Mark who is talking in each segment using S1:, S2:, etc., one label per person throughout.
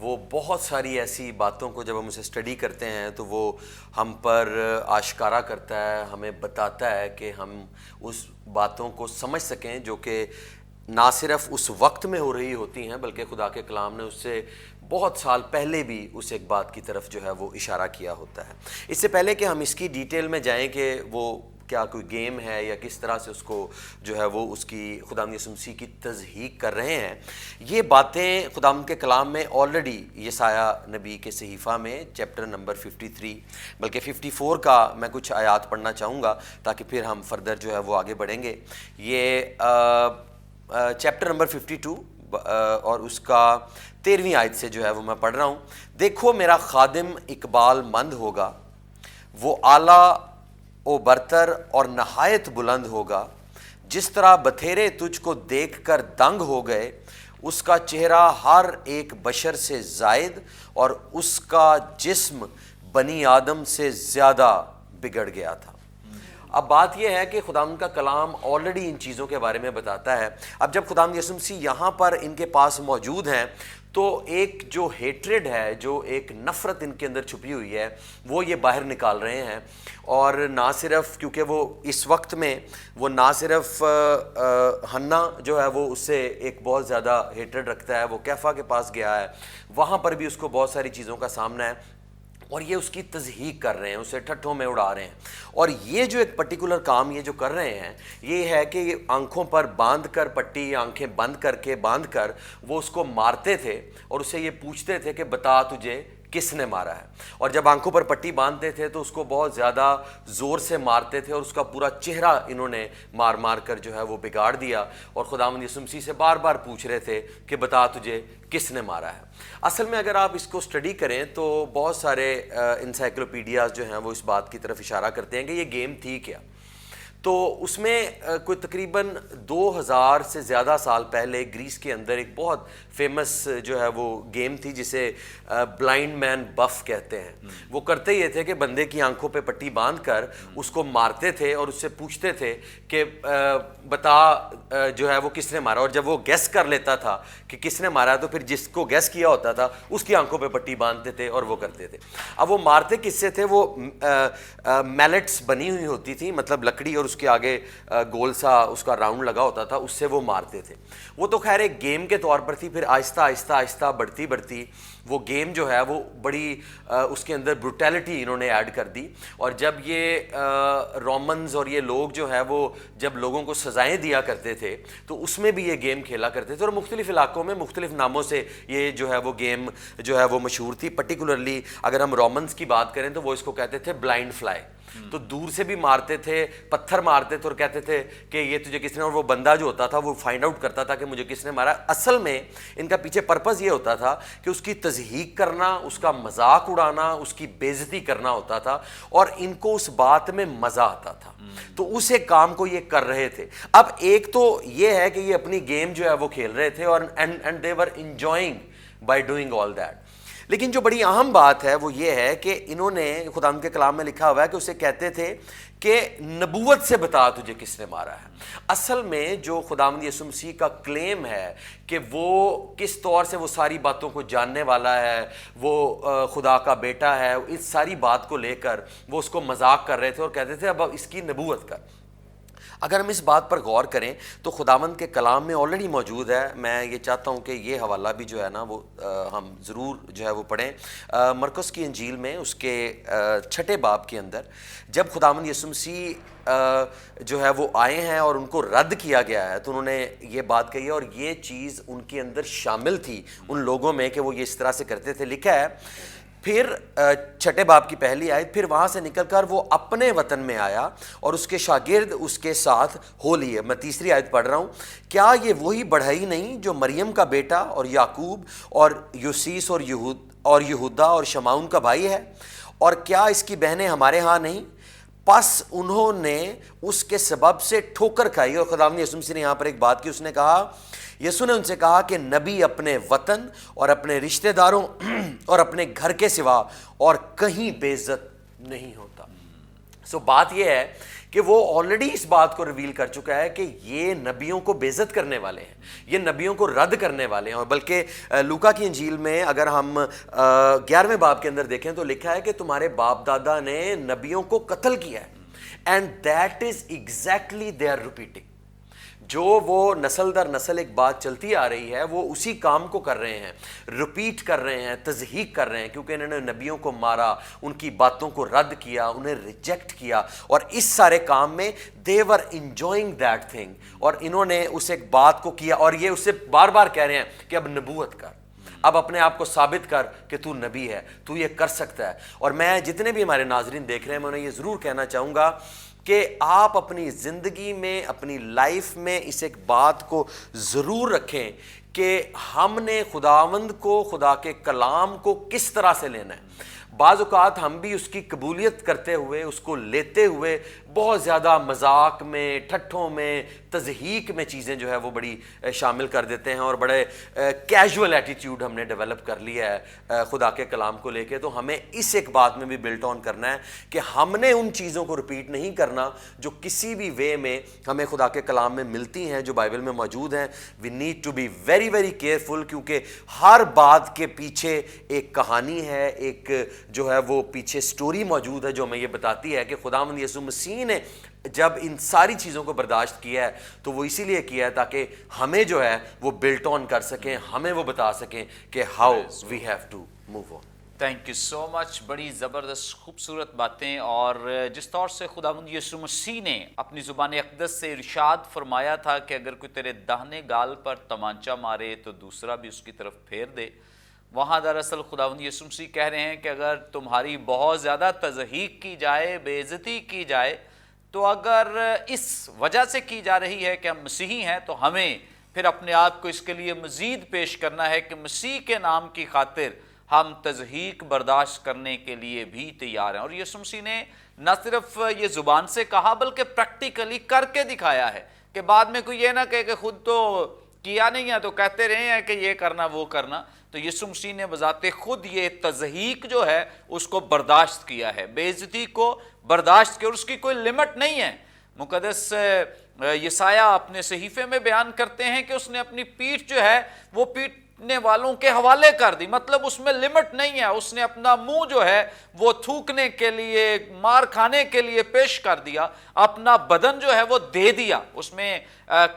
S1: وہ بہت ساری ایسی باتوں کو جب ہم اسے اسٹڈی کرتے ہیں تو وہ ہم پر آشکارا کرتا ہے, ہمیں بتاتا ہے کہ ہم اس باتوں کو سمجھ سکیں جو کہ نہ صرف اس وقت میں ہو رہی ہوتی ہیں بلکہ خدا کے کلام نے اس سے بہت سال پہلے بھی اس ایک بات کی طرف جو ہے وہ اشارہ کیا ہوتا ہے. اس سے پہلے کہ ہم اس کی ڈیٹیل میں جائیں کہ وہ کیا کوئی گیم ہے یا کس طرح سے اس کو جو ہے وہ اس کی خداوند یسوع مسیح کی تصحیح کر رہے ہیں, یہ باتیں خداوند کے کلام میں آلریڈی یسایہ نبی کے صحیفہ میں چیپٹر نمبر 53 بلکہ 54 کا میں کچھ آیات پڑھنا چاہوں گا تاکہ پھر ہم فردر جو ہے وہ آگے بڑھیں گے. یہ چیپٹر نمبر 52 اور اس کا 13ویں آیت سے جو ہے وہ میں پڑھ رہا ہوں. دیکھو میرا خادم اقبال مند ہوگا, وہ اعلیٰ و برتر اور نہایت بلند ہوگا, جس طرح بتھیرے تجھ کو دیکھ کر دنگ ہو گئے, اس کا چہرہ ہر ایک بشر سے زائد اور اس کا جسم بنی آدم سے زیادہ بگڑ گیا تھا. اب بات یہ ہے کہ خداوند کا کلام آلریڈی ان چیزوں کے بارے میں بتاتا ہے. اب جب خداوند یسوع مسیح یہاں پر ان کے پاس موجود ہیں تو ایک جو ہیٹریڈ ہے, جو ایک نفرت ان کے اندر چھپی ہوئی ہے, وہ یہ باہر نکال رہے ہیں. اور نہ صرف کیونکہ وہ اس وقت میں وہ نہ صرف ہنا جو ہے وہ اس سے ایک بہت زیادہ ہیٹریڈ رکھتا ہے, وہ کیفا کے پاس گیا ہے, وہاں پر بھی اس کو بہت ساری چیزوں کا سامنا ہے اور یہ اس کی تصحیح کر رہے ہیں, اسے ٹھٹھوں میں اڑا رہے ہیں. اور یہ جو ایک پرٹیکولر کام یہ جو کر رہے ہیں یہ ہے کہ یہ آنکھوں پر باندھ کر پٹی, آنکھیں بند کر کے باندھ کر وہ اس کو مارتے تھے اور اسے یہ پوچھتے تھے کہ بتا تجھے کس نے مارا ہے. اور جب آنکھوں پر پٹی باندھتے تھے تو اس کو بہت زیادہ زور سے مارتے تھے اور اس کا پورا چہرہ انہوں نے مار مار کر جو ہے وہ بگاڑ دیا اور خداوند یسوع مسیح سے بار بار پوچھ رہے تھے کہ بتا تجھے کس نے مارا ہے. اصل میں اگر آپ اس کو اسٹڈی کریں تو بہت سارے انسائکلوپیڈیاز جو ہیں وہ اس بات کی طرف اشارہ کرتے ہیں کہ یہ گیم تھی کیا. تو اس میں کوئی تقریباً 2000 سے زیادہ سال پہلے گریس کے اندر ایک بہت فیمس جو ہے وہ گیم تھی جسے بلائنڈ مین بف کہتے ہیں. وہ کرتے یہ تھے کہ بندے کی آنکھوں پہ پٹی باندھ کر اس کو مارتے تھے اور اس سے پوچھتے تھے کہ بتا جو ہے وہ کس نے مارا, اور جب وہ گیس کر لیتا تھا کہ کس نے مارا تو پھر جس کو گیس کیا ہوتا تھا اس کی آنکھوں پہ پٹی باندھتے تھے اور وہ کرتے تھے. اب وہ مارتے کس سے تھے, وہ میلٹس بنی ہوئی ہوتی تھی, مطلب لکڑی اور اس کے آگے گول سا اس کا راؤنڈ لگا ہوتا تھا, اس سے وہ مارتے تھے. وہ تو خیر ایک گیم کے طور پر تھی, پھر آہستہ آہستہ آہستہ بڑھتی وہ گیم جو ہے وہ بڑی اس کے اندر بروٹیلٹی انہوں نے ایڈ کر دی. اور جب یہ رومنز اور یہ لوگ جو ہے وہ جب لوگوں کو سزائیں دیا کرتے تھے تو اس میں بھی یہ گیم کھیلا کرتے تھے اور مختلف علاقوں میں مختلف ناموں سے یہ جو ہے وہ گیم جو ہے وہ مشہور تھی. پرٹیکولرلی اگر ہم رومنز کی بات کریں تو وہ اس کو کہتے تھے بلائنڈ فلائی. تو دور سے بھی مارتے تھے, پتھر مارتے تھے اور کہتے تھے کہ یہ تجھے کس نے, اور وہ بندہ جو ہوتا تھا وہ فائنڈ آؤٹ کرتا تھا کہ مجھے کس نے مارا. اصل میں ان کا پیچھے پرپز یہ ہوتا تھا کہ اس کی تضحیق کرنا, اس کا مذاق اڑانا, اس کی بے عزتی کرنا ہوتا تھا اور ان کو اس بات میں مزہ آتا تھا. تو اس ایک کام کو یہ کر رہے تھے. اب ایک تو یہ ہے کہ یہ اپنی گیم جو ہے وہ کھیل رہے تھے اور and they were enjoying by doing all that. لیکن جو بڑی اہم بات ہے وہ یہ ہے کہ انہوں نے خداوند کے کلام میں لکھا ہوا ہے کہ اسے کہتے تھے کہ نبوت سے بتا تجھے کس نے مارا ہے. اصل میں جو خداوند یسوع مسیح کا کلیم ہے کہ وہ کس طور سے وہ ساری باتوں کو جاننے والا ہے, وہ خدا کا بیٹا ہے, اس ساری بات کو لے کر وہ اس کو مذاق کر رہے تھے اور کہتے تھے اب اس کی نبوت کر. اگر ہم اس بات پر غور کریں تو خداوند کے کلام میں آلریڈی موجود ہے. میں یہ چاہتا ہوں کہ یہ حوالہ بھی جو ہے نا وہ ہم ضرور جو ہے وہ پڑھیں. مرکس کی انجیل میں اس کے 6 باب کے اندر جب خداوند یسوع مسیح جو ہے وہ آئے ہیں اور ان کو رد کیا گیا ہے تو انہوں نے یہ بات کہی ہے اور یہ چیز ان کے اندر شامل تھی ان لوگوں میں کہ وہ یہ اس طرح سے کرتے تھے. لکھا ہے پھر 6 باب کی پہلی آیت, پھر وہاں سے نکل کر وہ اپنے وطن میں آیا اور اس کے شاگرد اس کے ساتھ ہو لیے. میں تیسری آیت پڑھ رہا ہوں. کیا یہ وہی بڑھئی نہیں جو مریم کا بیٹا اور یعقوب اور یوسیس اور یہودا اور شمعون کا بھائی ہے, اور کیا اس کی بہنیں ہمارے ہاں نہیں؟ پس انہوں نے اس کے سبب سے ٹھوکر کھائی. اور خداوند یسوع مسیح نے یہاں پر ایک بات کی, اس نے کہا, یسوع نے ان سے کہا کہ نبی اپنے وطن اور اپنے رشتہ داروں اور اپنے گھر کے سوا اور کہیں بے عزت نہیں ہوتا. سو بات یہ ہے کہ وہ آلریڈی اس بات کو ریویل کر چکا ہے کہ یہ نبیوں کو بے عزت کرنے والے ہیں, یہ نبیوں کو رد کرنے والے ہیں. اور بلکہ لوکا کی انجیل میں اگر ہم 11ویں باب کے اندر دیکھیں تو لکھا ہے کہ تمہارے باپ دادا نے نبیوں کو قتل کیا ہے, and that is exactly they are repeating. جو وہ نسل در نسل ایک بات چلتی آ رہی ہے وہ اسی کام کو کر رہے ہیں, ریپیٹ کر رہے ہیں, تضحیق کر رہے ہیں, کیونکہ انہوں نے نبیوں کو مارا, ان کی باتوں کو رد کیا, انہیں ریجیکٹ کیا, اور اس سارے کام میں they were enjoying that thing, اور انہوں نے اس ایک بات کو کیا, اور یہ اسے بار بار کہہ رہے ہیں کہ اب نبوت کر, اب اپنے آپ کو ثابت کر کہ تو نبی ہے, تو یہ کر سکتا ہے. اور میں جتنے بھی ہمارے ناظرین دیکھ رہے ہیں میں انہیں یہ ضرور کہنا چاہوں گا کہ آپ اپنی زندگی میں, اپنی لائف میں اس ایک بات کو ضرور رکھیں کہ ہم نے خداوند کو, خدا کے کلام کو کس طرح سے لینا ہے. بعض اوقات ہم بھی اس کی قبولیت کرتے ہوئے, اس کو لیتے ہوئے بہت زیادہ مذاق میں, ٹھٹھوں میں, تضحیق میں چیزیں جو ہے وہ بڑی شامل کر دیتے ہیں, اور بڑے کیجول ایٹیٹیوڈ ہم نے ڈیولپ کر لیا ہے خدا کے کلام کو لے کے. تو ہمیں اس ایک بات میں بھی بلٹ آن کرنا ہے کہ ہم نے ان چیزوں کو رپیٹ نہیں کرنا جو کسی بھی وے میں ہمیں خدا کے کلام میں ملتی ہیں, جو بائبل میں موجود ہیں. We need to be very very careful, کیونکہ ہر بات کے پیچھے ایک کہانی ہے, ایک جو ہے وہ پیچھے سٹوری موجود ہے جو ہمیں یہ بتاتی ہے کہ خداوند یسوع مسیح نے جب ان ساری چیزوں کو برداشت کیا ہے تو وہ اسی لیے کیا ہے تاکہ ہمیں جو ہے وہ بلٹ آن کر سکیں, ہمیں وہ بتا سکیں کہ how we have to move on.
S2: Thank you so much. بڑی زبردست خوبصورت باتیں, اور جس طور سے خداوند یسوع مسیح نے اپنی زبان اقدس سے ارشاد فرمایا تھا کہ اگر کوئی تیرے داہنے گال پر تمانچہ مارے تو دوسرا بھی اس کی طرف پھیر دے, وہاں دراصل خداوند یسوع مسیح کہہ رہے ہیں کہ اگر تمہاری بہت زیادہ تضحیق کی جائے, بے عزتی کی جائے, تو اگر اس وجہ سے کی جا رہی ہے کہ ہم مسیحی ہیں تو ہمیں پھر اپنے آپ کو اس کے لیے مزید پیش کرنا ہے کہ مسیح کے نام کی خاطر ہم تضحیق برداشت کرنے کے لیے بھی تیار ہیں. اور یسوع مسیح نے نہ صرف یہ زبان سے کہا بلکہ پریکٹیکلی کر کے دکھایا ہے, کہ بعد میں کوئی یہ نہ کہے کہ خود تو کیا نہیں ہے تو کہتے رہے ہیں کہ یہ کرنا وہ کرنا. تو یسوع مسیح نے بذات خود یہ تضحیق جو ہے اس کو برداشت کیا ہے, بے عزتی کو برداشت کیا, اور اس کی کوئی لمٹ نہیں ہے. مقدس یسایہ اپنے صحیفے میں بیان کرتے ہیں کہ اس نے اپنی پیٹھ جو ہے وہ پیٹنے والوں کے حوالے کر دی, مطلب اس میں لمٹ نہیں ہے. اس نے اپنا منہ جو ہے وہ تھوکنے کے لیے, مار کھانے کے لیے پیش کر دیا, اپنا بدن جو ہے وہ دے دیا. اس میں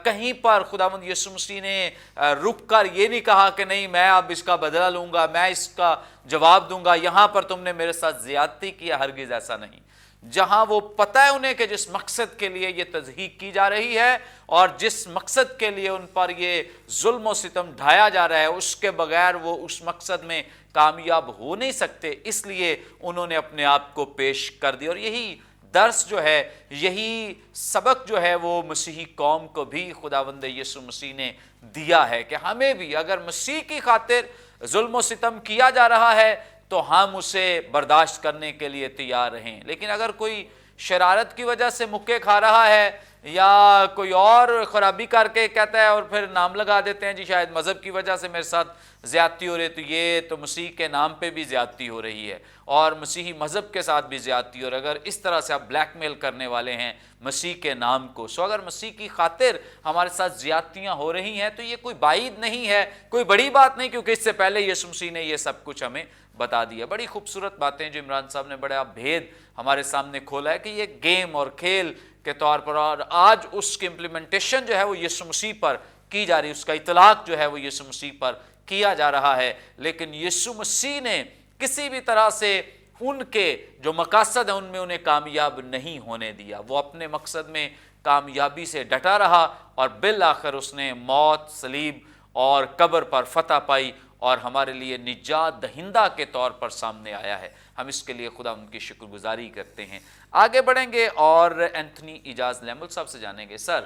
S2: کہیں پر خداوند یسوع مسیح نے رک کر یہ نہیں کہا کہ نہیں میں اب اس کا بدلہ لوں گا, میں اس کا جواب دوں گا, یہاں پر تم نے میرے ساتھ زیادتی کیا. ہرگز ایسا نہیں. جہاں وہ پتہ ہے انہیں کہ جس مقصد کے لیے یہ تضحیق کی جا رہی ہے اور جس مقصد کے لیے ان پر یہ ظلم و ستم ڈھایا جا رہا ہے, اس کے بغیر وہ اس مقصد میں کامیاب ہو نہیں سکتے, اس لیے انہوں نے اپنے آپ کو پیش کر دیا. اور یہی درس جو ہے, یہی سبق جو ہے وہ مسیحی قوم کو بھی خداوند یسوع مسیح نے دیا ہے کہ ہمیں بھی اگر مسیح کی خاطر ظلم و ستم کیا جا رہا ہے تو ہم اسے برداشت کرنے کے لیے تیار رہیں. لیکن اگر کوئی شرارت کی وجہ سے مکے کھا رہا ہے یا کوئی اور خرابی کر کے کہتا ہے اور پھر نام لگا دیتے ہیں جی شاید مذہب کی وجہ سے میرے ساتھ زیادتی ہو رہی ہے, تو یہ تو مسیح کے نام پہ بھی زیادتی ہو رہی ہے اور مسیحی مذہب کے ساتھ بھی زیادتی. اور اگر اس طرح سے آپ بلیک میل کرنے والے ہیں مسیح کے نام کو, سو اگر مسیح کی خاطر ہمارے ساتھ زیادتیاں ہو رہی ہیں تو یہ کوئی بعید نہیں ہے, کوئی بڑی بات نہیں, کیونکہ اس سے پہلے یسوع مسیح نے یہ سب کچھ ہمیں بتا دیا. بڑی خوبصورت باتیں جو عمران صاحب نے بڑا بھید ہمارے سامنے کھولا ہے کہ یہ گیم اور کھیل کے طور پر, اور آج اس کی امپلیمنٹیشن جو ہے وہ یسوع مسیح پر کی جا رہی ہے, اس کا اطلاق جو ہے وہ یسوع مسیح پر کیا جا رہا ہے. لیکن یسوع مسیح نے کسی بھی طرح سے ان کے جو مقاصد ہیں ان میں انہیں کامیاب نہیں ہونے دیا. وہ اپنے مقصد میں کامیابی سے ڈٹا رہا اور بالآخر اس نے موت, صلیب اور قبر پر فتح پائی اور ہمارے لیے نجات دہندہ کے طور پر سامنے آیا ہے. ہم اس کے لیے خدا ان کی شکر گزاری کرتے ہیں. آگے بڑھیں گے اور اینتھنی اجاز لیمل صاحب سے جانیں گے. سر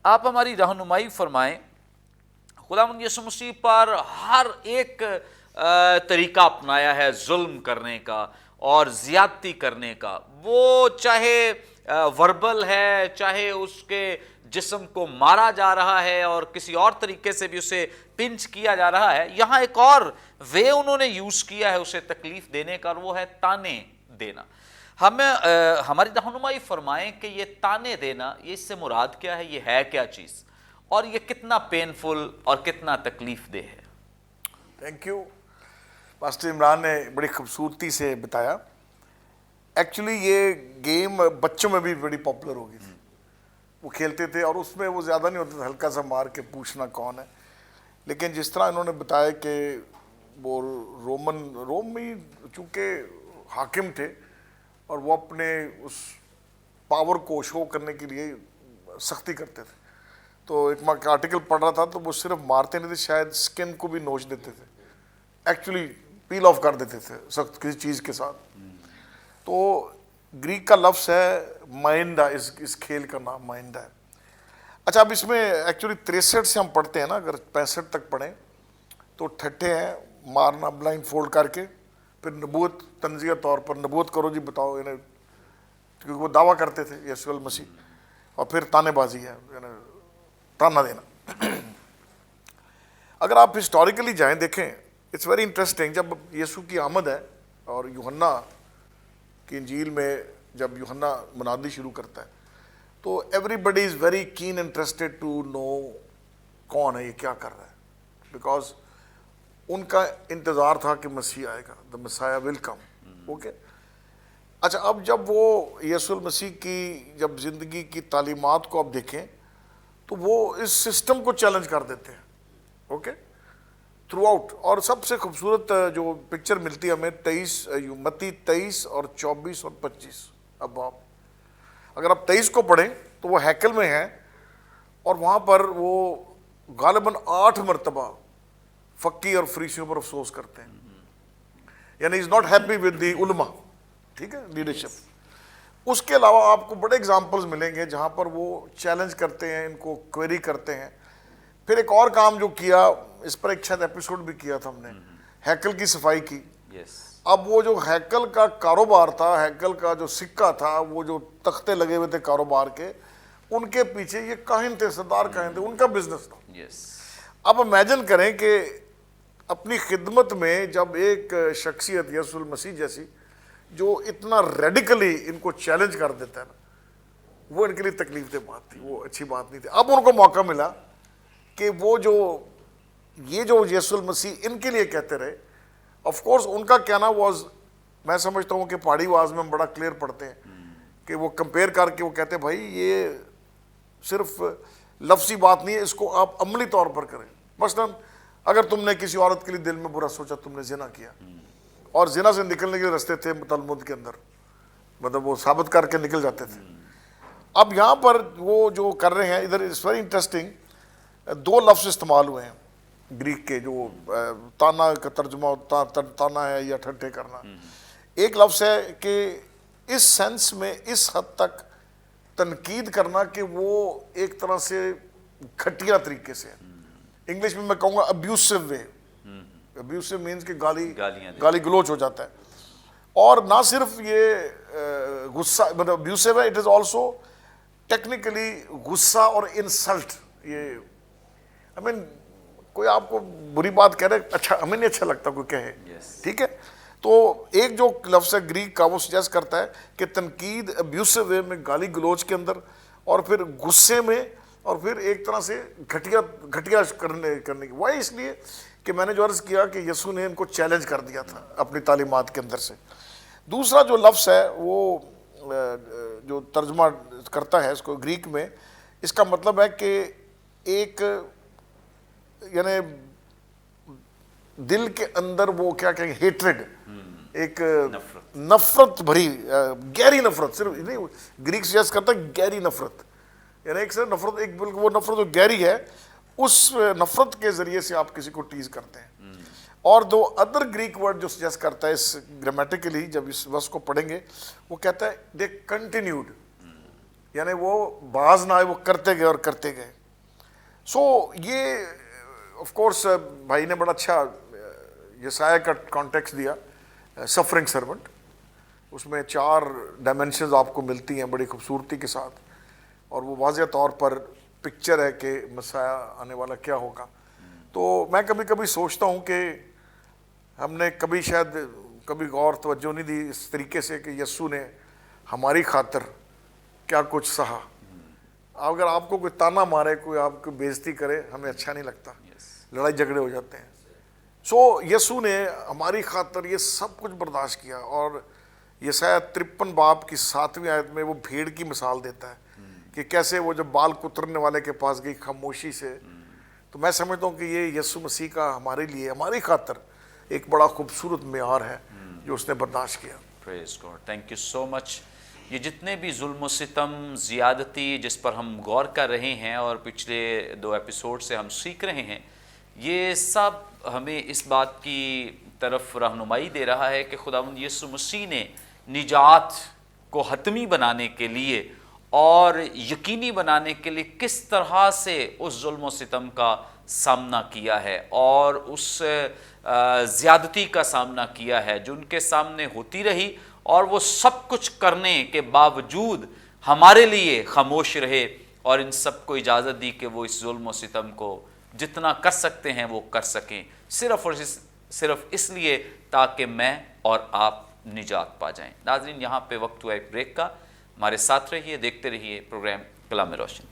S2: آپ ہماری رہنمائی فرمائیں, خداوند یسوع مسیح پر ہر ایک طریقہ اپنایا ہے ظلم کرنے کا اور زیادتی کرنے کا, وہ چاہے وربل ہے, چاہے اس کے جسم کو مارا جا رہا ہے اور کسی اور طریقے سے بھی اسے پنچ کیا جا رہا ہے. یہاں ایک اور وے انہوں نے یوز کیا ہے اسے تکلیف دینے کا, اور وہ ہے تانے دینا. ہماری رہنمائی فرمائیں کہ یہ تانے دینا، یہ اس سے مراد کیا ہے، یہ ہے کیا چیز، اور یہ کتنا پینفل اور کتنا تکلیف دہ ہے؟
S3: Thank you. پاسٹر عمران نے بڑی خوبصورتی سے بتایا. ایکچولی یہ گیم بچوں میں بھی بڑی پاپولر ہو گئی تھی. وہ کھیلتے تھے اور اس میں وہ زیادہ نہیں ہوتا تھا، ہلکا سا مار کے پوچھنا کون ہے. لیکن جس طرح انہوں نے بتایا کہ وہ رومی چونکہ حاکم تھے اور وہ اپنے اس پاور کو شو کرنے کے لیے سختی کرتے تھے. تو ایک میں آرٹیکل پڑھ رہا تھا تو وہ صرف مارتے نہیں تھے، شاید سکن کو بھی نوچ دیتے تھے، ایکچولی پیل آف کر دیتے تھے سخت کسی چیز کے ساتھ. تو گریک کا لفظ ہے مائنڈا، اس کھیل کا نام مائنڈا ہے. اچھا اب اس میں ایکچولی 63 سے ہم پڑھتے ہیں نا، اگر 65 تک پڑھیں تو ٹھٹھے ہیں مارنا بلائنڈ فولڈ کر کے، پھر نبوت تنزیہ طور پر نبوت کرو جی بتاؤ، یعنی کیونکہ وہ دعویٰ کرتے تھے یسوع المسیح. اور پھر تانے بازی ہے، یعنی تانا دینا. اگر آپ ہسٹوریکلی جائیں دیکھیں، اٹس ویری انٹرسٹنگ. جب یسوع کی آمد ہے اور یوحنا کی انجیل میں جب یوحنا منادی شروع کرتا ہے تو everybody is very keen interested to know کون ہے یہ، کیا کر رہا ہے، بیکاز ان کا انتظار تھا کہ مسیح آئے گا، دا مسیح ول کم. اوکے. اچھا اب جب وہ یسوع المسیح کی جب زندگی کی تعلیمات کو آپ دیکھیں تو وہ اس سسٹم کو چیلنج کر دیتے ہیں. اوکے. Through out. اور سب سے خوبصورت جو پکچر ملتی ہے ہمیں 23 اور 24 اور 25. اب آپ اگر آپ 23 کو پڑھیں تو وہ ہیکل میں ہیں اور وہاں پر وہ غالباً 8 مرتبہ فقی اور فریسیوں پر افسوس کرتے ہیں. یعنی is not happy with the علماء. ٹھیک ہے، لیڈرشپ. اس کے علاوہ آپ کو بڑے اگزامپلز ملیں گے جہاں پر وہ چیلنج کرتے ہیں، ان کو کوئری کرتے ہیں. پھر ایک اور کام جو کیا، اس پر ایک شاید ایپیسوڈ بھی کیا تھا ہم نے، ہیکل کی صفائی کی. اب وہ جو ہیکل کا کاروبار تھا، ہیکل کا جو سکہ تھا، وہ جو تختے لگے ہوئے تھے کاروبار کے، ان کے پیچھے یہ کاہن تھے، سردار کاہن تھے، ان کا بزنس تھا. اب امیجن کریں کہ اپنی خدمت میں جب ایک شخصیت یسوع المسیح جیسی جو اتنا ریڈیکلی ان کو چیلنج کر دیتا ہے نا، وہ ان کے لیے تکلیف دہ بات تھی، وہ اچھی بات نہیں تھی. اب ان کو موقع ملا کہ وہ جو یہ جو یسوع المسیح ان کے لیے کہتے رہے. آف کورس ان کا کہنا واز، میں سمجھتا ہوں کہ پہاڑی آواز میں ہم بڑا کلیئر پڑھتے ہیں کہ وہ کمپیئر کر کے وہ کہتے ہیں بھائی یہ صرف لفظی بات نہیں ہے، اس کو آپ عملی طور پر کریں. مثلا اگر تم نے کسی عورت کے لیے دل میں برا سوچا، تم نے زنا کیا، اور زنا سے نکلنے کے رستے تھے تلمود کے اندر، مطلب وہ ثابت کر کے نکل جاتے تھے. اب یہاں پر وہ جو کر رہے ہیں ادھر، اٹس ویری انٹرسٹنگ. 2 لفظ استعمال ہوئے ہیں گریک کے، جو تانا کا ترجمہ تانا ہے یا ٹھٹھے کرنا. ایک لفظ ہے کہ اس سینس میں اس حد تک تنقید کرنا کہ وہ ایک طرح سے گھٹیا طریقے سے، انگلش میں کہوں گا ابیوسو وے. ابیوسو مینز کہ گالی گلوچ ہو جاتا ہے. اور نہ صرف یہ غصہ مطلب ابیوسو ہے، اٹ از آلسو ٹیکنیکلی غصہ اور انسلٹ. یہ I mean کوئی آپ کو بری بات کہہ رہے، اچھا ہمیں نہیں اچھا لگتا کوئی کہے. ٹھیک ہے. تو ایک جو لفظ ہے گریک کا وہ سجیسٹ کرتا ہے کہ تنقید ابیوسو وے میں، گالی گلوچ کے اندر، اور پھر غصے میں، اور پھر ایک طرح سے گھٹیا کرنے کی. وہی اس لیے کہ میں نے جو عرض کیا کہ یسوع نے ان کو چیلنج کر دیا تھا اپنی تعلیمات کے اندر سے. دوسرا جو لفظ ہے وہ جو ترجمہ کرتا ہے اس کو گریک میں، اس کا مطلب ہے کہ ایک یعنی دل کے اندر وہ کیا کہیں گے، ہیٹریڈ، ایک نفرت بھری گہری نفرت. صرف نہیں، گریک سجیسٹ کرتا ہے گہری نفرت، یعنی ایک سے نفرت، ایک بالکل وہ نفرت جو گہری ہے، اس نفرت کے ذریعے سے آپ کسی کو ٹیز کرتے ہیں. اور 2 ادر گریک ورڈ جو سجیسٹ کرتا ہے اس گرامیٹیکلی، جب اس ورس کو پڑھیں گے، وہ کہتا ہے دے کنٹینیوڈ، یعنی وہ باز نہ آئے، وہ کرتے گئے اور کرتے گئے. سو یہ آف کورس بھائی نے بڑا اچھا یسایہ کا کانٹیکس دیا، سفرنگ سرونٹ. اس میں 4 ڈائمینشنز آپ کو ملتی ہیں بڑی خوبصورتی کے ساتھ، اور وہ واضح طور پر پکچر ہے کہ مسیح آنے والا کیا ہوگا. تو میں کبھی کبھی سوچتا ہوں کہ ہم نے کبھی شاید کبھی غور توجہ نہیں دی اس طریقے سے کہ یسوع نے ہماری خاطر کیا کچھ سہا. اگر آپ کو کوئی تانا مارے, کوئی آپ کو بےزتی کرے, ہمیں اچھا نہیں لگتا, لڑائی جھگڑے ہو جاتے ہیں. سو یسوع نے ہماری خاطر یہ سب کچھ برداشت کیا. اور یسایہ 53 باب کی 7ویں آیت میں وہ بھیڑ کی مثال دیتا ہے کہ کیسے وہ جب بال کترنے والے کے پاس گئی خاموشی سے. تو میں سمجھتا ہوں کہ یہ یسوع مسیح کا ہمارے لیے, ہماری خاطر ایک بڑا خوبصورت معیار ہے جو اس نے برداشت کیا.
S2: پریز گاڈ, تھینک یو سو مچ. یہ جتنے بھی ظلم و ستم, زیادتی جس پر ہم غور کر رہے ہیں اور پچھلے 2 ایپیسوڈ سے ہم سیکھ رہے ہیں, یہ سب ہمیں اس بات کی طرف رہنمائی دے رہا ہے کہ خداوند یسوع مسیح نے نجات کو حتمی بنانے کے لیے اور یقینی بنانے کے لیے کس طرح سے اس ظلم و ستم کا سامنا کیا ہے اور اس زیادتی کا سامنا کیا ہے جو ان کے سامنے ہوتی رہی, اور وہ سب کچھ کرنے کے باوجود ہمارے لیے خاموش رہے اور ان سب کو اجازت دی کہ وہ اس ظلم و ستم کو جتنا کر سکتے ہیں وہ کر سکیں, صرف اور صرف اس لیے تاکہ میں اور آپ نجات پا جائیں. ناظرین, یہاں پہ وقت ہوا ایک بریک کا. ہمارے ساتھ رہیے, دیکھتے رہیے پروگرام کلام روشن.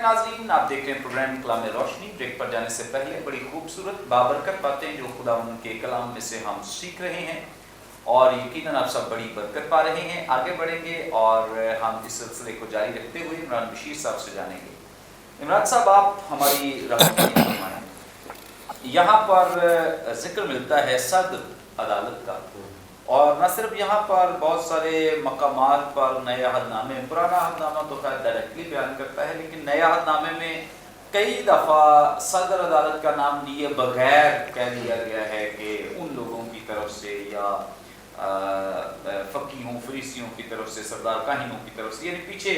S2: ناظرین, آپ دیکھ رہے ہیں پروگرام کلام روشنی. بریک پر جانے سے پہلے بڑی خوبصورت بابرکت باتیں جو خداوند کے کلام میں سے ہم سیکھ رہے ہیں اور یقیناً آپ سب بڑی برکت پا رہے ہیں. آگے بڑھیں گے اور ہم اس سلسلے کو جاری رکھتے ہوئے عمران بشیر صاحب سے جانیں گے. عمران صاحب, آپ ہماری رہنمائی فرمائیں. یہاں پر ذکر ملتا ہے صدر عدالت کا, اور نہ صرف یہاں پر بہت سارے مقامات پر نئے عہد نامے, پرانا عہد نامہ تو خیر ڈائریکٹلی بیان کرتا ہے, لیکن نئے عہد نامے میں کئی دفعہ صدر عدالت کا نام لیے بغیر کہہ دیا گیا ہے کہ ان لوگوں کی طرف سے یا فقیہوں فریسیوں کی طرف سے, سردار کاہنوں کی طرف سے, یعنی پیچھے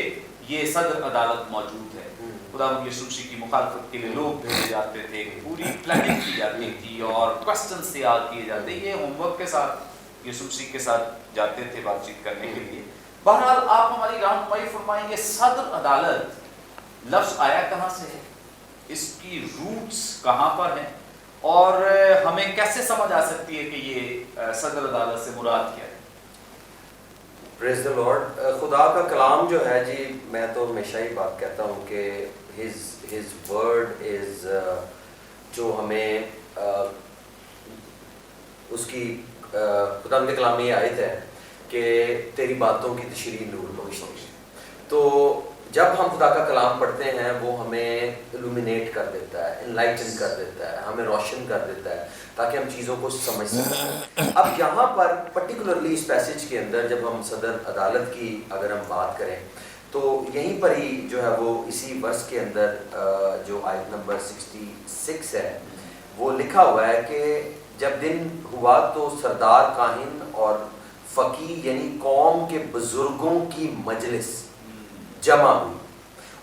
S2: یہ صدر عدالت موجود ہے. خداوند یسوع مسیح کی مخالفت کے لیے لوگ بھیجے جاتے تھے, پوری پلاننگ کی جاتی تھی اور کوسچنز تیار کیے جاتے. یہ ہوم ورک کے ساتھ یسوع مسیح کے ساتھ جاتے تھے بات چیت کرنے کے لیے. بہرحال آپ ہماری رہنمائی فرمائیں گے, صدر عدالت لفظ آیا کہاں سے ہے, اس کی روٹس کہاں پر ہیں, اور ہمیں کیسے سمجھ آ سکتی ہے کہ یہ صدر عدالت سے مراد کیا ہے؟
S1: پریز دی لارڈ. خدا کا کلام جو ہے جی, میں تو ہمیشہ ہی بات کہتا ہوں کہ ہز ورڈ از, جو ہمیں اس کی خدا کے کلام میں یہ آیت ہے کہ تیری باتوں کی تشریح نور بخشتی ہے. تو جب ہم خدا کا کلام پڑھتے ہیں وہ ہمیں الومینیٹ کر دیتا ہے, انلائٹن کر دیتا ہے, ہمیں روشن کر دیتا ہے تاکہ ہم چیزوں کو سمجھ سکیں. اب یہاں پر پرٹیکولرلی اس پیسیج کے اندر جب ہم صدر عدالت کی اگر ہم بات کریں تو یہیں پر ہی جو ہے وہ اسی ورس کے اندر جو آیت نمبر 66 ہے وہ لکھا ہوا ہے کہ جب دن ہوا تو سردار کاہن اور فقیہ یعنی قوم کے بزرگوں کی مجلس جمع ہوئی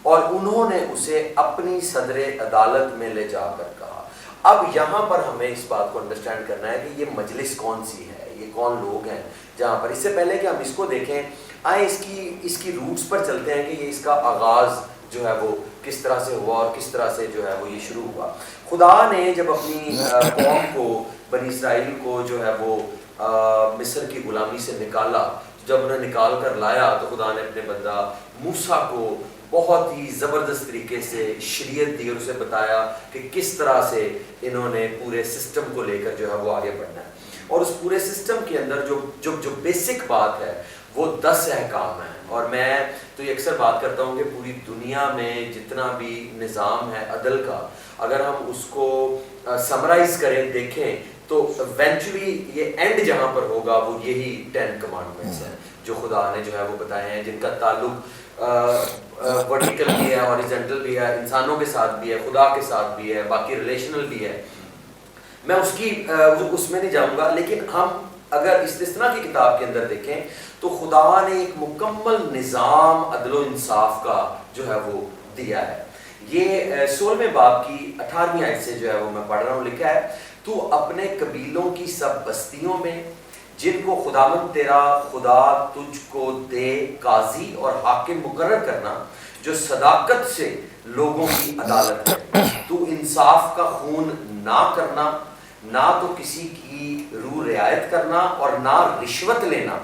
S1: اور انہوں نے اسے اپنی صدر عدالت میں لے جا کر کہا. اب یہاں پر ہمیں اس بات کو انڈرسٹینڈ کرنا ہے کہ یہ مجلس کون سی ہے, یہ کون لوگ ہیں جہاں پر. اس سے پہلے کہ ہم اس کو دیکھیں, آئیں اس کی روٹس پر چلتے ہیں کہ یہ اس کا آغاز جو ہے وہ کس طرح سے ہوا اور کس طرح سے جو ہے وہ یہ شروع ہوا. خدا نے جب اپنی قوم کو, بنی اسرائیل کو جو ہے وہ مصر کی غلامی سے نکالا, جب انہیں نکال کر لایا تو خدا نے اپنے بندہ موسیٰ کو بہت ہی زبردست طریقے سے شریعت دی اور اسے بتایا کہ کس طرح سے انہوں نے پورے سسٹم کو لے کر جو ہے وہ آگے بڑھنا ہے. اور اس پورے سسٹم کے اندر جو بیسک بات ہے وہ 10 احکام ہیں. اور میں تو یہ اکثر بات کرتا ہوں کہ پوری دنیا میں جتنا بھی نظام ہے عدل کا, اگر ہم اس کو سمرائز کریں دیکھیں تو ایونچولی یہ اینڈ جہاں پر ہوگا وہ یہی 10 کمانڈمنٹس ہیں جو خدا نے جو ہے وہ بتائے ہیں, جن کا تعلق ورٹیکل بھی ہے, ہاریزونٹل بھی ہے, انسانوں کے ساتھ بھی ہے, خدا کے ساتھ بھی ہے, باقی ریلیشنل بھی ہے. میں اس میں نہیں جاؤں گا, لیکن ہم اگر استثناء کی کتاب کے اندر دیکھیں تو خدا نے ایک مکمل نظام عدل و انصاف کا جو ہے وہ دیا ہے. یہ 16ویں باب کی 18ویں آیت سے جو ہے وہ میں پڑھ رہا ہوں, لکھا ہے تو اپنے قبیلوں کی سب بستیوں میں جن کو خداوند تیرا خدا تجھ کو دے قاضی اور حاکم مقرر کرنا جو صداقت سے لوگوں کی عدالت ہے، تو انصاف کا خون نہ کرنا، نہ تو کسی کی روح رعایت کرنا اور نہ رشوت لینا،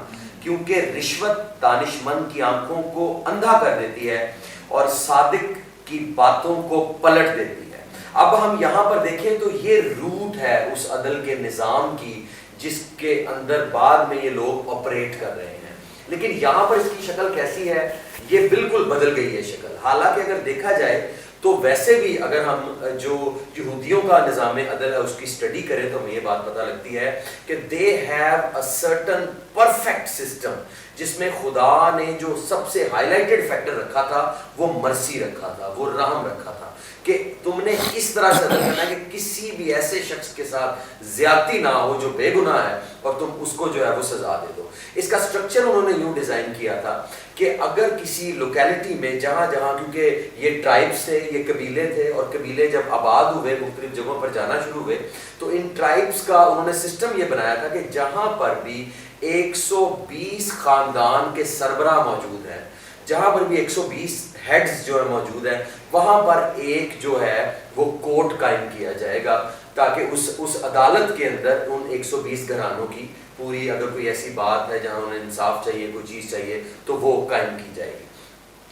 S1: کیونکہ رشوت دانش مند کی آنکھوں کو اندھا کر دیتی ہے اور صادق کی باتوں کو پلٹ دیتی ہے۔ اب ہم یہاں پر دیکھیں تو یہ روٹ ہے اس عدل کے نظام کی جس کے اندر بعد میں یہ لوگ آپریٹ کر رہے ہیں، لیکن یہاں پر اس کی شکل کیسی ہے؟ یہ بالکل بدل گئی ہے شکل۔ حالانکہ اگر دیکھا جائے تو ویسے بھی اگر ہم جو یہودیوں کا نظام عدل ہے اس کی اسٹڈی کریں تو ہمیں یہ بات پتہ لگتی ہے کہ they have a certain perfect system، جس میں خدا نے جو سب سے ہائی لائٹڈ فیکٹر رکھا تھا وہ مرسی رکھا تھا، وہ رحم رکھا تھا، کہ تم نے اس طرح سے عدل کرنا ہے کہ کسی بھی ایسے شخص کے ساتھ زیادتی نہ ہو جو بے گناہ ہے اور تم اس کو جو ہے وہ سزا دے دو۔ اس کا سٹرکچر انہوں نے یوں ڈیزائن کیا تھا کہ اگر کسی لوکیلٹی میں جہاں جہاں، کیونکہ یہ ٹرائبس تھے، یہ قبیلے تھے، اور قبیلے جب آباد ہوئے مختلف جگہوں پر جانا شروع ہوئے تو ان ٹرائبس کا انہوں نے سسٹم یہ بنایا تھا کہ جہاں پر بھی 120 خاندان کے سربراہ موجود ہیں، جہاں پر بھی 120 ہیڈز جو ہے موجود ہیں، وہاں پر ایک جو ہے وہ کوٹ قائم کیا جائے گا تاکہ اس عدالت کے اندر ان 120 گھرانوں کی پوری، اگر کوئی ایسی بات ہے جہاں انہیں انصاف چاہیے، کوئی چیز چاہیے، تو وہ قائم کی جائے گی۔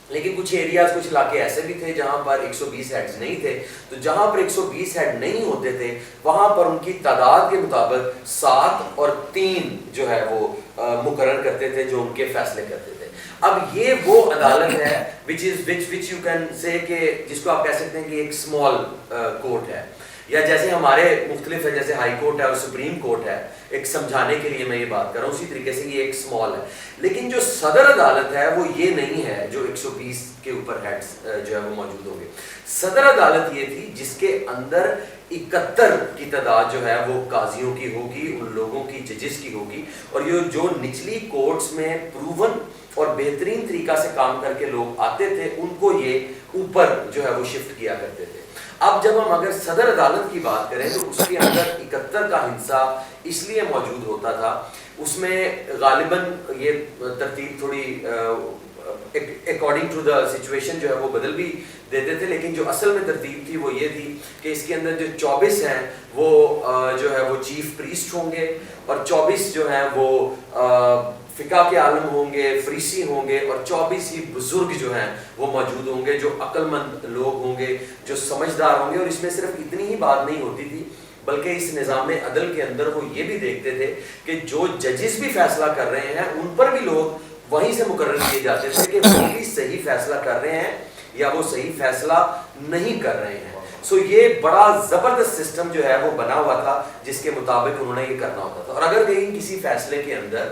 S1: لیکن کچھ ایریاز، کچھ علاقے ایسے بھی تھے جہاں پر 120 ہیڈز نہیں تھے، تو جہاں پر 120 ہیڈ نہیں ہوتے تھے وہاں پر ان کی تعداد کے مطابق 7 اور 3 جو ہے وہ مقرر کرتے تھے جو ان کے فیصلے کرتے تھے۔ اب یہ وہ عدالت ہے which you can say کہ جس کو آپ کہہ سکتے ہیں کہ ایک اسمال کورٹ ہے، یا جیسے ہمارے مختلف ہے، جیسے ہائی کورٹ ہے اور سپریم کورٹ ہے، ایک سمجھانے کے لیے میں یہ بات کر رہا ہوں، اسی طریقے سے یہ ایک اسمال ہے۔ لیکن جو صدر عدالت ہے وہ یہ نہیں ہے جو 120 کے اوپر ہیڈز جو ہے وہ موجود ہوں گے۔ صدر عدالت یہ تھی جس کے اندر 71 کی تعداد جو ہے وہ قاضیوں کی ہوگی، ان لوگوں کی، ججز کی ہوگی، اور یہ جو نچلی کورٹس میں پروون اور بہترین طریقہ سے کام کر کے لوگ آتے تھے ان کو یہ اوپر جو ہے وہ شفٹ کیا کرتے تھے۔ اب جب ہم اگر صدر عدالت کی بات کریں تو اس کے اندر 71 کا ہنسا اس لیے موجود ہوتا تھا، اس میں غالباً یہ ترتیب تھوڑی اکارڈنگ ٹو دا سچویشن جو ہے وہ بدل بھی دیتے تھے، لیکن جو اصل میں ترتیب تھی وہ یہ تھی کہ اس کے اندر جو 24 ہیں وہ جو ہے وہ چیف پریسٹ ہوں گے، اور 24 جو ہیں وہ فقہ کے عالم ہوں گے، فریسی ہوں گے، اور 24 ہی بزرگ جو ہیں وہ موجود ہوں گے، جو عقل مند لوگ ہوں گے، جو سمجھدار ہوں گے۔ اور اس میں صرف اتنی ہی بات نہیں ہوتی تھی بلکہ اس نظام عدل کے اندر وہ یہ بھی دیکھتے تھے کہ جو ججز بھی فیصلہ کر رہے ہیں ان پر بھی لوگ وہیں سے مقرر کیے جاتے تھے کہ وہ بھی صحیح فیصلہ کر رہے ہیں یا وہ صحیح فیصلہ نہیں کر رہے ہیں۔ سو یہ بڑا زبردست سسٹم جو ہے وہ بنا ہوا تھا جس کے مطابق انہوں نے یہ کرنا ہوتا تھا۔ اور اگر کہیں کسی فیصلے کے اندر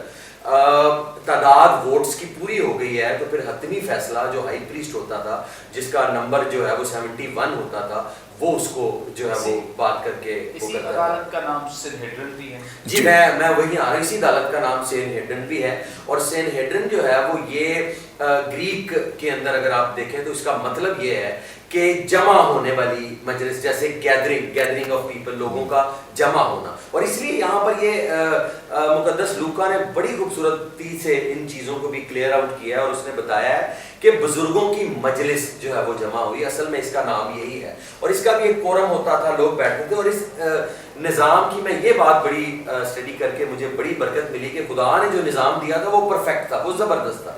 S1: تعداد ووٹس کی پوری ہو گئی ہے تو پھر حتمی فیصلہ جو ہائی پریسٹ ہوتا تھا جس کا نمبر جو ہے وہ 71 ہوتا تھا، وہ اس کو جو ہے وہ بات کر کے وہ کرتا تھا۔
S2: عدالت کا نام سینہیڈرن بھی ہے
S1: جی، میں وہی آ رہا، اسی عدالت کا نام سینہیڈرن بھی ہے، اور سینہیڈرن جو ہے وہ یہ گریک کے اندر اگر آپ دیکھیں تو اس کا مطلب یہ ہے کہ جمع ہونے والی مجلس، جیسے گیدرنگ آف پیپل، لوگوں کا جمع ہونا۔ اور اس لیے یہاں پر یہ مقدس لوکا نے بڑی خوبصورتی سے ان چیزوں کو بھی کلیئر آؤٹ کیا ہے، اور اس نے بتایا ہے کہ بزرگوں کی مجلس جو ہے وہ جمع ہوئی، اصل میں اس کا نام یہی ہے، اور اس کا بھی ایک کورم ہوتا تھا، لوگ بیٹھتے تھے۔ اور اس نظام کی میں یہ بات بڑی اسٹڈی کر کے مجھے بڑی برکت ملی کہ خدا نے جو نظام دیا تھا وہ پرفیکٹ تھا، وہ زبردست تھا۔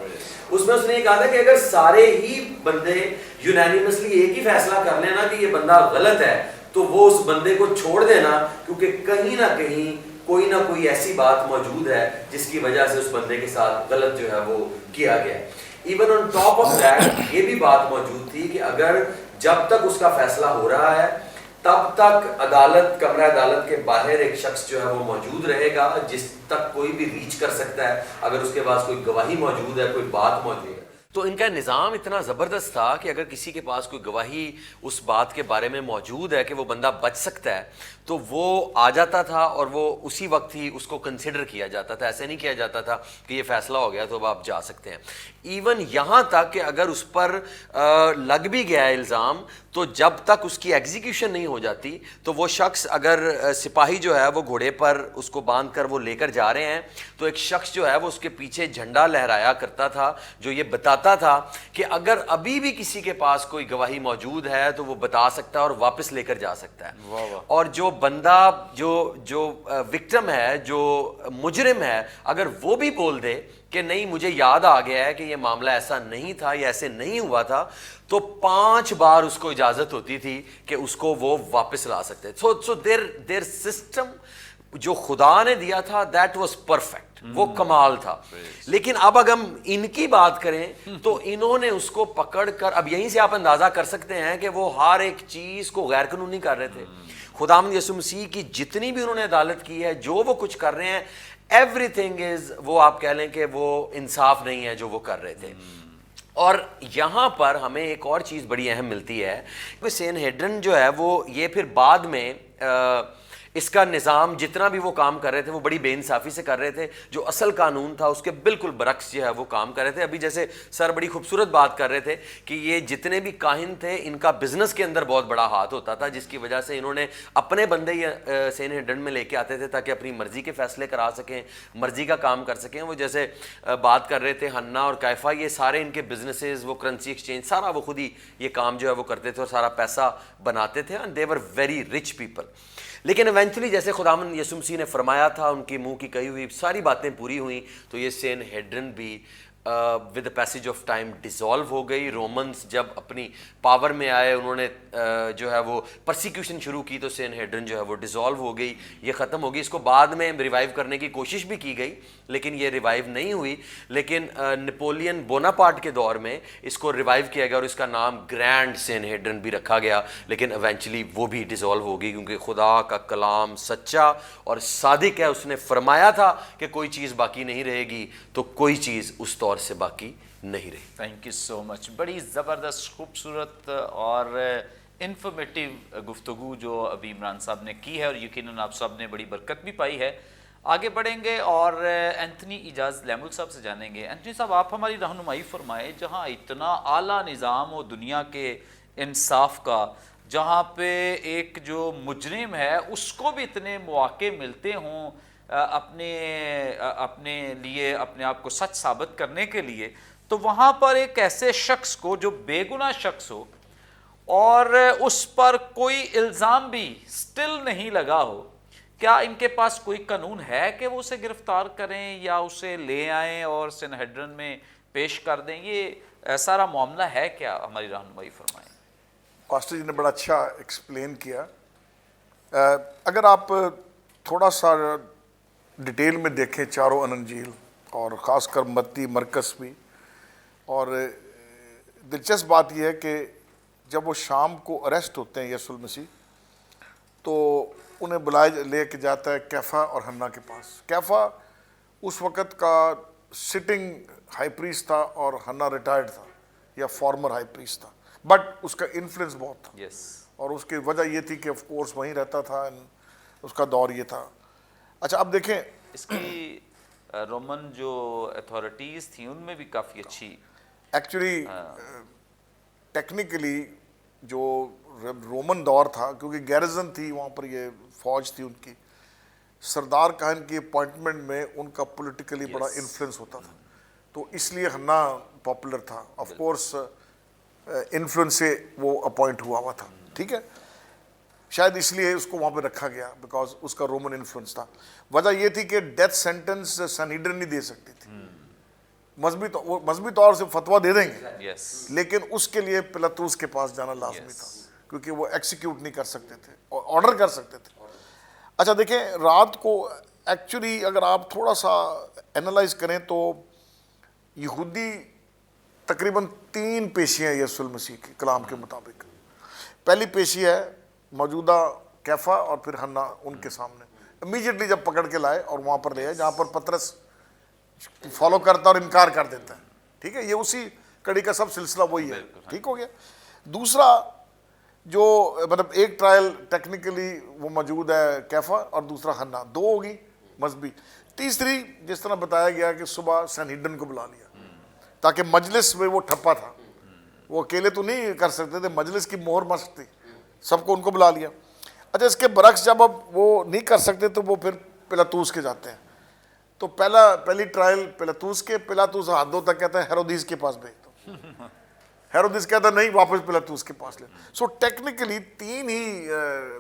S1: اس میں اس نے یہ کہا تھا کہ اگر سارے ہی بندے یونانیمسلی ایک ہی فیصلہ کر لینا کہ یہ بندہ غلط ہے تو وہ اس بندے کو چھوڑ دینا، کیونکہ کہیں نہ کہیں کوئی نہ کوئی ایسی بات موجود ہے جس کی وجہ سے اس بندے کے ساتھ غلط جو ہے وہ کیا گیا۔ Even on top of that یہ بھی بات موجود تھی کہ اگر جب تک اس کا فیصلہ ہو رہا ہے تب تک عدالت، کمرہ عدالت کے باہر ایک شخص جو ہے وہ موجود رہے گا جس تک کوئی بھی ریچ کر سکتا ہے اگر اس کے پاس کوئی گواہی موجود ہے، کوئی بات موجود ہے۔
S4: تو ان کا نظام اتنا زبردست تھا کہ اگر کسی کے پاس کوئی گواہی اس بات کے بارے میں موجود ہے کہ وہ بندہ بچ سکتا ہے
S1: تو وہ آ جاتا تھا اور وہ اسی وقت ہی اس کو کنسیڈر کیا جاتا تھا. ایسے نہیں کیا جاتا تھا کہ یہ فیصلہ ہو گیا تو اب آپ جا سکتے ہیں. ایون یہاں تک کہ اگر اس پر لگ بھی گیا الزام تو جب تک اس کی ایگزیکیوشن نہیں ہو جاتی تو وہ شخص, اگر سپاہی جو ہے وہ گھوڑے پر اس کو باندھ کر وہ لے کر جا رہے ہیں تو ایک شخص جو ہے وہ اس کے پیچھے جھنڈا لہرایا کرتا تھا جو یہ بتاتا تھا کہ اگر ابھی بھی کسی کے پاس کوئی گواہی موجود ہے تو وہ بتا سکتا ہے اور واپس لے کر جا سکتا ہے. اور جو بندہ جو وکٹم ہے, جو مجرم ہے, اگر وہ بھی بول دے کہ نہیں مجھے یاد آ گیا ہے کہ یہ معاملہ ایسا نہیں تھا, یہ ایسے نہیں ہوا تھا, تو 5 بار اس کو اجازت ہوتی تھی کہ اس کو وہ واپس لا سکتے. سو دیر سسٹم جو خدا نے دیا تھا دیٹ واز پرفیکٹ, وہ کمال تھا. لیکن اب اگر ہم ان کی بات کریں تو انہوں نے اس کو پکڑ کر, اب یہیں سے آپ اندازہ کر سکتے ہیں کہ وہ ہر ایک چیز کو غیر قانونی کر رہے تھے. خداوند یسوع مسیح کی جتنی بھی انہوں نے عدالت کی ہے, جو وہ کچھ کر رہے ہیں, ایوری تھنگ از, وہ آپ کہہ لیں کہ وہ انصاف نہیں ہے جو وہ کر رہے تھے. اور یہاں پر ہمیں ایک اور چیز بڑی اہم ملتی ہے کہ سینہیڈرن جو ہے وہ یہ پھر بعد میں اس کا نظام جتنا بھی وہ کام کر رہے تھے وہ بڑی بے انصافی سے کر رہے تھے. جو اصل قانون تھا اس کے بالکل برعکس جو ہے وہ کام کر رہے تھے. ابھی جیسے سر بڑی خوبصورت بات کر رہے تھے کہ یہ جتنے بھی کاہن تھے ان کا بزنس کے اندر بہت بڑا ہاتھ ہوتا تھا, جس کی وجہ سے انہوں نے اپنے بندے سینہیڈرن میں لے کے آتے تھے تاکہ اپنی مرضی کے فیصلے کرا سکیں, مرضی کا کام کر سکیں. وہ جیسے بات کر رہے تھے حنا اور کیفا, یہ سارے ان کے بزنسز, وہ کرنسی ایکسچینج, سارا وہ خود ہی یہ کام جو ہے وہ کرتے تھے اور سارا پیسہ بناتے تھے. And they were very rich people. لیکن ایونچولی جیسے خداوند یسوع مسیح نے فرمایا تھا, ان کے منہ کی کہی ہوئی ساری باتیں پوری ہوئیں, تو یہ سینہیڈرن بھی with the passage of time dissolve ہو گئی. رومنس جب اپنی پاور میں آئے, انہوں نے جو ہے وہ پرسیکیوشن شروع کی, تو سینہیڈرن جو ہے وہ ڈیزالو ہو گئی, یہ ختم ہو گئی. اس کو بعد میں ریوائیو کرنے کی کوشش بھی کی گئی لیکن یہ ریوائیو نہیں ہوئی. لیکن نپولین بوناپارٹ کے دور میں اس کو ریوائیو کیا گیا اور اس کا نام گرینڈ سینہیڈرن بھی رکھا گیا, لیکن ایونچولی وہ بھی ڈیزالو ہو گئی کیونکہ خدا کا کلام سچا اور صادق ہے. اس نے فرمایا تھا کہ کوئی چیز باقی نہیں رہے گی, تو کوئی چیز اس طور سے باقی نہیں رہی.
S2: Thank you so much. بڑی زبردست, خوبصورت اور انفارمیٹیو گفتگو جو ابھی عمران صاحب نے کی ہے, اور یقیناً آپ سب نے بڑی برکت بھی پائی ہے. آگے بڑھیں گے اور اینتھنی اجاز لیمل صاحب سے جانیں گے. اینتھنی صاحب, آپ ہماری رہنمائی فرمائیں, جہاں اتنا اعلیٰ نظام ہو دنیا کے انصاف کا, جہاں پہ ایک جو مجرم ہے اس کو بھی اتنے مواقع ملتے ہوں اپنے لیے اپنے آپ کو سچ ثابت کرنے کے لیے, تو وہاں پر ایک ایسے شخص کو جو بے گناہ شخص ہو اور اس پر کوئی الزام بھی سٹل نہیں لگا ہو, کیا ان کے پاس کوئی قانون ہے کہ وہ اسے گرفتار کریں یا اسے لے آئیں اور سینہیڈرن میں پیش کر دیں؟ یہ سارا معاملہ ہے کیا؟ ہماری رہنمائی فرمائیں.
S3: پاسٹر جی نے بڑا اچھا ایکسپلین کیا. اگر آپ تھوڑا سا ڈیٹیل میں دیکھیں چاروں انجیل اور خاص کر متی, مرکز بھی, اور دلچسپ بات یہ ہے کہ جب وہ شام کو اریسٹ ہوتے ہیں یسوع المسیح, تو انہیں بلائے لے کے جاتا ہے کیفا اور حنا کے پاس. کیفا اس وقت کا سٹنگ ہائی پریسٹ تھا اور حنا ریٹائرڈ تھا یا فارمر ہائی پریسٹ تھا, بٹ اس کا انفلوئنس بہت تھا. اور اس کی وجہ یہ تھی کہ آف کورس وہیں رہتا تھا, اس کا دور یہ تھا. اچھا اب دیکھیں
S2: اس کی رومن جو اتھارٹیز تھیں ان میں بھی کافی اچھی,
S3: ایکچولی ٹیکنیکلی جو رومن دور تھا, کیونکہ گیرزن تھی وہاں پر, یہ فوج تھی ان کی, سردار کاہن کی اپوائنٹمنٹ میں ان کا پولیٹیکلی بڑا انفلوئنس ہوتا تھا, تو اس لیے حنا پاپولر تھا. آف کورس انفلوئنس سے وہ اپوائنٹ ہوا تھا, ٹھیک ہے, شاید اس لیے اس کو وہاں پہ رکھا گیا بیکاز اس کا رومن انفلوئنس تھا. وجہ یہ تھی کہ ڈیتھ سینٹنس سینہیڈرن نہیں دے سکتی تھی, مذہبی طور سے فتویٰ دے دیں گے, لیکن اس کے لیے پلاطوس کے پاس جانا لازمی تھا کیونکہ وہ ایکسیکیوٹ نہیں کر سکتے تھے, آرڈر کر سکتے تھے. اچھا دیکھیں, رات کو ایکچولی اگر آپ تھوڑا سا انالائز کریں تو یہودی تقریباً 3 پیشیاں یسوع المسیح کے کلام کے مطابق. پہلی پیشی ہے موجودہ کیفا اور پھر حنا ان کے سامنے, امیجیٹلی جب پکڑ کے لائے اور وہاں پر لے آئے جہاں پر پطرس فالو کرتا اور انکار کر دیتا ہے, ٹھیک ہے, یہ اسی کڑی کا سب سلسلہ وہی ہے, ٹھیک ہو گیا. دوسرا جو مطلب ایک ٹرائل ٹیکنیکلی وہ موجود ہے کیفا اور دوسرا ہنا، دو ہوگی مذہبی. تیسری جس طرح بتایا گیا کہ صبح سینہیڈن کو بلا لیا تاکہ مجلس میں وہ ٹھپا تھا، وہ اکیلے تو نہیں کر سکتے تھے، مجلس کی مہر مشق تھی، سب کو ان کو بلا لیا. اچھا اس کے برعکس جب اب وہ نہیں کر سکتے تو وہ پھر پلاطوس کے جاتے ہیں. تو پہلی ٹرائل پلاطوس کے، پلاطوس ہاتھ دھوتا کہتا ہے ہیرودیس کے پاس بھیج دو، ہیرودیس کہتا ہے نہیں واپس پلاطوس کے پاس لے. سو ٹیکنیکلی تین ہی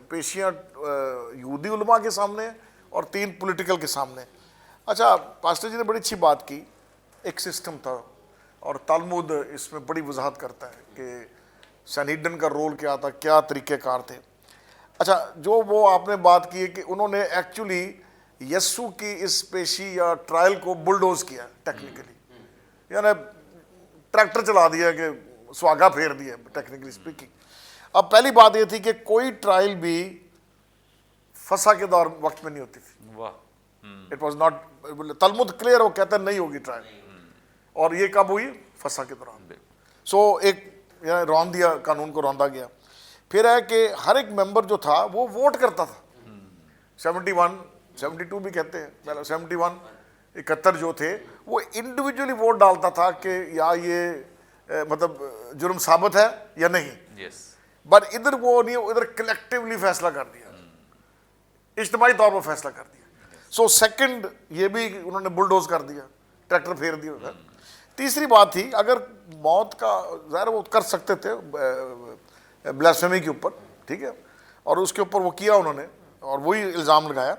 S3: پیشیاں یہودی علماء کے سامنے اور تین پولیٹیکل کے سامنے. اچھا پاسٹر جی نے بڑی اچھی بات کی، ایک سسٹم تھا اور تالمود اس میں بڑی وضاحت کرتا ہے کہ سینہیڈن کا رول کیا تھا، کیا طریقہ کار تھے. اچھا جو وہ آپ نے بات کی ہے کہ انہوں نے ایکچولی یسوع کی اس پیشی یا ٹرائل کو بلڈوز کیا ٹیکنیکلی، یعنی ٹریکٹر چلا دیا کہ سواگا پھیر دیا ٹیکنیکلی اسپیکنگ. اب پہلی بات یہ تھی کہ کوئی ٹرائل بھی فسا کے دور وقت میں نہیں ہوتی تھی.
S2: واہ.
S3: اٹ واز ناٹ، تلمود کلیئر وہ کہتا ہے نہیں ہوگی ٹرائل، اور یہ کب ہوئی؟ فسا کے دوران. سو ایک رون دیا، قانون کو روندا گیا. پھر ہے کہ ہر ایک ممبر جو تھا وہ ووٹ کرتا تھا. 71 72 بھی کہتے ہیں، 71 71 جو تھے وہ انڈیویجولی ووٹ ڈالتا تھا کہ یا یہ مطلب جرم ثابت ہے یا نہیں.
S2: یس.
S3: بٹ ادھر وہ نہیں، ادھر کلیکٹیولی فیصلہ کر دیا، اجتماعی طور پر فیصلہ کر دیا. سو سیکنڈ یہ بھی انہوں نے بلڈوز کر دیا، ٹریکٹر پھیر دیا ادھر. تیسری بات تھی اگر موت کا ظاہر وہ کر سکتے تھے بلاسفیمی کے اوپر، ٹھیک ہے، اور اس کے اوپر وہ کیا انہوں نے اور وہی الزام لگایا.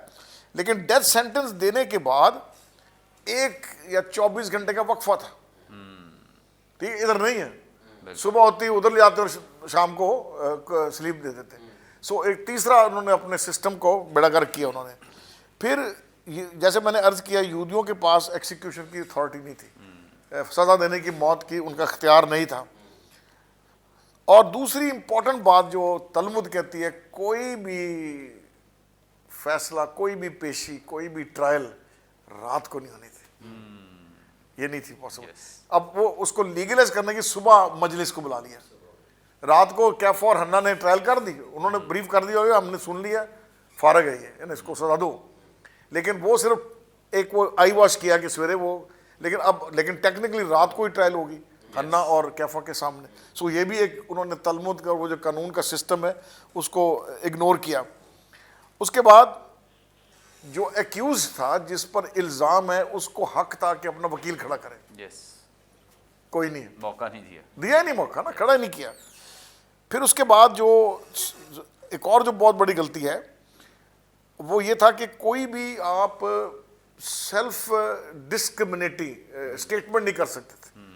S3: لیکن ڈیتھ سینٹنس دینے کے بعد 1 یا 24 گھنٹے کا وقفہ تھا، ٹھیک ہے، ادھر نہیں ہے، صبح ہوتی ادھر لے جاتے اور شام کو سلیپ دے دیتے. سو ایک تیسرا انہوں نے اپنے سسٹم کو بیڑا گرک کیا انہوں نے. پھر جیسے میں نے عرض کیا یہودیوں کے پاس ایکسیکیوشن کی اتھارٹی نہیں تھی، سزا دینے کی، موت کی ان کا اختیار نہیں تھا. اور دوسری امپورٹنٹ بات جو تلمود کہتی ہے، کوئی بھی فیصلہ، کوئی بھی پیشی، کوئی بھی ٹرائل رات کو نہیں ہونی تھی، یہ نہیں تھی پاسبل. اب وہ اس کو لیگلائز کرنے کی صبح مجلس کو بلا لیا، رات کو کیفا اور ہنا نے ٹرائل کر دی، انہوں نے بریف کر دیا ہم نے سن لیا، فارغ ہے یہ، یعنی اس کو سزا دو. لیکن وہ صرف ایک وہ آئی واش کیا کہ سویرے وہ، لیکن ٹیکنیکلی رات کو ہی ٹرائل ہوگی ہنا اور کیفا کے سامنے. سو یہ بھی ایک انہوں نے تلمود کا وہ جو قانون کا سسٹم ہے اس کو اگنور کیا. اس کے بعد جو ایکیوز تھا جس پر الزام ہے اس کو حق تھا کہ اپنا وکیل کھڑا کرے.
S2: یس.
S3: کوئی نہیں،
S2: موقع نہیں دیا،
S3: دیا نہیں موقع، نا کھڑا نہیں کیا. پھر اس کے بعد جو ایک اور جو بہت بڑی غلطی ہے وہ یہ تھا کہ کوئی بھی آپ سیلف ڈسکرمنیٹنگ اسٹیٹمنٹ نہیں کر سکتے تھے.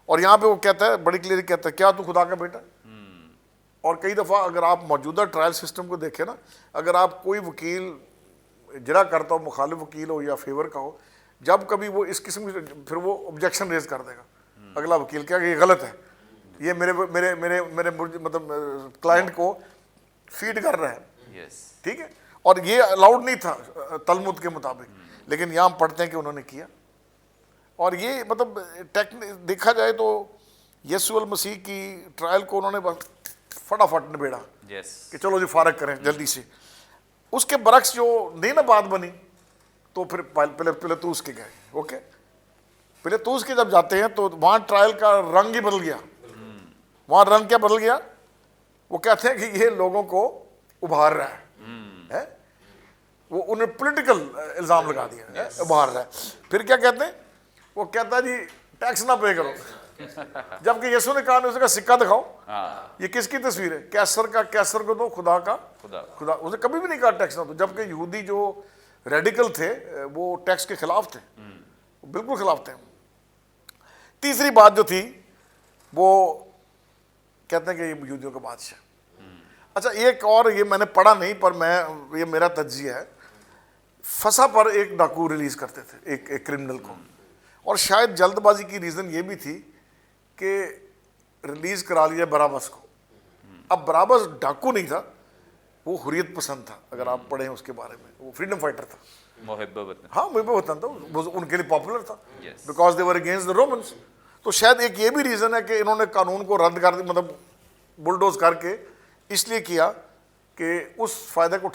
S3: اور یہاں پہ وہ کہتا ہے بڑی کلیئر کہتا ہے کیا تو خدا کا بیٹا. اور کئی دفعہ اگر آپ موجودہ ٹرائل سسٹم کو دیکھیں نا، اگر آپ کوئی وکیل جرا کرتا ہو، مخالف وکیل ہو یا فیور کا ہو، جب کبھی وہ اس قسم کی پھر وہ آبجیکشن ریز کر دے گا اگلا وکیل کیا کہ یہ غلط ہے، یہ میرے مطلب کلائنٹ کو فیڈ کر رہا ہے، ٹھیک ہے. اور یہ الاؤڈ نہیں تھا تلمود کے مطابق، لیکن یہاں ہم پڑھتے ہیں کہ انہوں نے کیا. اور یہ مطلب دیکھا جائے تو یسوع المسیح کی ٹرائل کو انہوں نے فٹافٹ نبیڑا کہ چلو جی فارغ کریں جلدی سے. اس کے برعکس جو نہیں نا بات بنی تو پھر پلاطوس کے گئے. اوکے، پلاطوس کے جب جاتے ہیں تو وہاں ٹرائل کا رنگ ہی بدل گیا. وہاں رنگ کیا بدل گیا؟ وہ کہتے ہیں کہ یہ لوگوں کو ابھار رہا ہے، وہ انہیں پولیٹیکل الزام لگا دیا، ابھار رہا ہے. پھر کیا کہتے ہیں؟ وہ کہتا ہے جی ٹیکس نہ پے کرو، جبکہ یسوع نے کہا اس کا سکہ دکھاؤ. یہ کس کی تصویر ہے؟ کیسر کا کیسر کو دو، خدا کا خدا. اسے کبھی بھی نہیں کہا ٹیکس نہ دو، جبکہ یہودی جو ریڈیکل تھے وہ ٹیکس کے خلاف تھے، بالکل خلاف تھے. تیسری بات جو تھی وہ کہتے ہیں کہ یہ یہودیوں کا بادشاہ. اچھا ایک اور یہ میں نے پڑھا نہیں پر یہ میرا تجزیہ ہے، فسا پر ایک ڈاکو ریلیز کرتے تھے ایک کرمنل کو، اور شاید جلد بازی کی ریزن یہ بھی تھی کہ ریلیز کرا لیا بarabbas کو. اب بarabbas ڈاکو نہیں تھا، وہ حریت پسند تھا. اگر آپ پڑھیں اس کے بارے میں، وہ فریڈم فائٹر تھا،
S2: محب وطن.
S3: ہاں محب وطن تھا، وہ ان کے لیے پاپولر تھا because they were against the Romans. تو شاید ایک یہ بھی ریزن ہے کہ انہوں نے قانون کو رد کر دی، مطلب بلڈوز کر کے اس لیے کیا کہ اس فائدے کو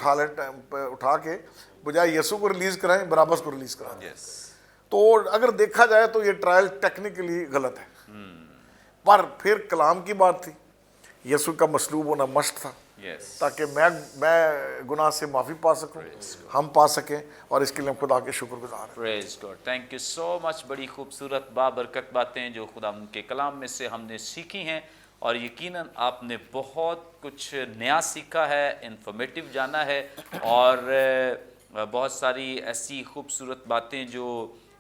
S3: اٹھا کے بجائے یسوع کو ریلیز کرائیں بarabbas کو ریلیز کرائیں. تو اگر دیکھا جائے تو یہ ٹرائل ٹیکنیکلی غلط ہے، پر پھر کلام کی بات تھی، یسوع کا مصلوب ہونا مشٹ تھا تاکہ میں گناہ سے معافی پا سکوں، ہم پا سکیں، اور اس کے لیے ہم خدا کے شکر گزار ہیں.
S2: پریز God, thank you so much. بڑی خوبصورت بابرکت باتیں جو خدا ان کے کلام میں سے ہم نے سیکھی ہیں، اور یقیناً آپ نے بہت کچھ نیا سیکھا ہے، انفارمیٹیو جانا ہے، اور بہت ساری ایسی خوبصورت باتیں جو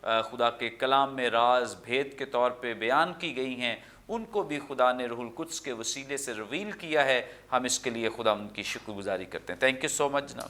S2: خدا کے کلام میں راز بھید کے طور پہ بیان کی گئی ہیں، ان کو بھی خدا نے روح القدس کے وسیلے سے ریویل کیا ہے. ہم اس کے لیے خدا ان کی شکر گزاری کرتے ہیں. تھینک یو سو مچ جناب،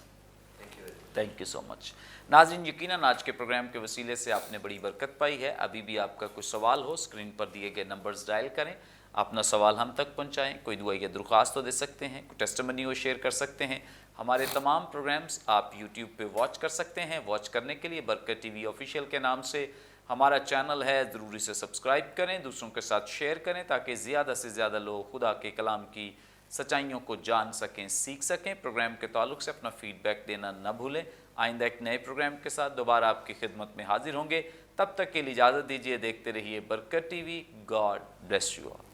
S2: تھینک یو سو مچ. ناظرین، یقیناً آج کے پروگرام کے وسیلے سے آپ نے بڑی برکت پائی ہے. ابھی بھی آپ کا کوئی سوال ہو، اسکرین پر دیے گئے نمبرز ڈائل کریں، اپنا سوال ہم تک پہنچائیں. کوئی دعا یا درخواست تو دے سکتے ہیں، کوئی ٹیسٹمنی وہ شیئر کر سکتے ہیں. ہمارے تمام پروگرامز آپ یوٹیوب پہ واچ کر سکتے ہیں. واچ کرنے کے لیے برکت ٹی وی آفیشیل کے نام سے ہمارا چینل ہے، ضروری سے سبسکرائب کریں، دوسروں کے ساتھ شیئر کریں، تاکہ زیادہ سے زیادہ لوگ خدا کے کلام کی سچائیوں کو جان سکیں، سیکھ سکیں. پروگرام کے تعلق سے اپنا فیڈ بیک دینا نہ بھولیں. آئندہ ایک نئے پروگرام کے ساتھ دوبارہ آپ کی خدمت میں حاضر ہوں گے. تب تک کے لیے اجازت دیجیے. دیکھتے رہیے برکت T V. God bless you all.